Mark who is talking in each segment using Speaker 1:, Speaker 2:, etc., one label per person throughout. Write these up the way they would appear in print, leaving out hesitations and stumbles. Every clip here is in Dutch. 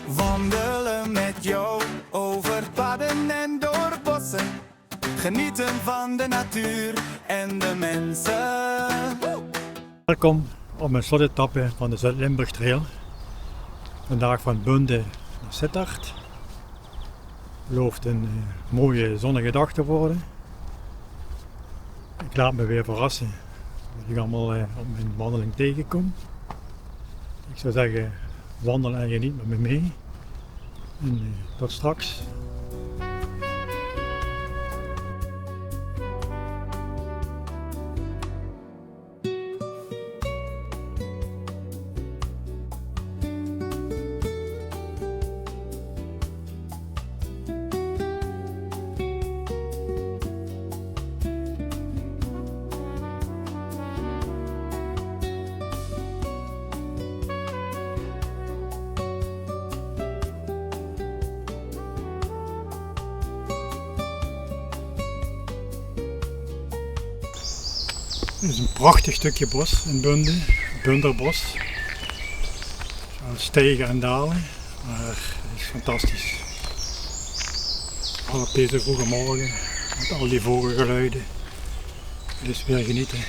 Speaker 1: Wandelen met jou over padden en door bossen. Genieten van de natuur en de mensen.
Speaker 2: Welkom op mijn slotetappe van de Zuid-Limburg Trail. Vandaag van Bunde naar Sittard. Belooft een mooie zonnige dag te worden. Ik laat me weer verrassen wat ik allemaal op mijn wandeling tegenkom. Ik zou zeggen, wandel en geniet met me mee. En tot straks. Dit is een prachtig stukje bos in Bunde, Bunderbos. Stijgen en dalen, maar het is fantastisch. Al op deze vroege morgen, met al die vogelgeluiden. Het is weer genieten.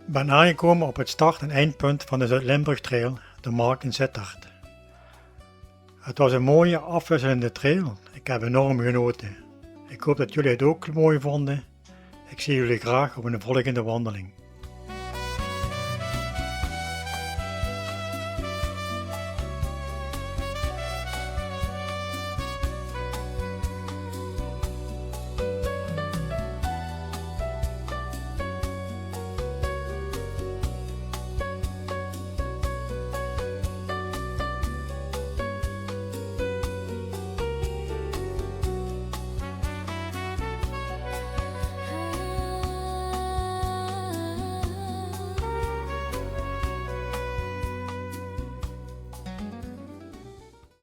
Speaker 2: Ik ben aangekomen op het start- en eindpunt van de Zuid-Limburg Trail, de Mark in Sittard. Het was een mooie afwisselende trail. Ik heb enorm genoten. Ik hoop dat jullie het ook mooi vonden. Ik zie jullie graag op een volgende wandeling.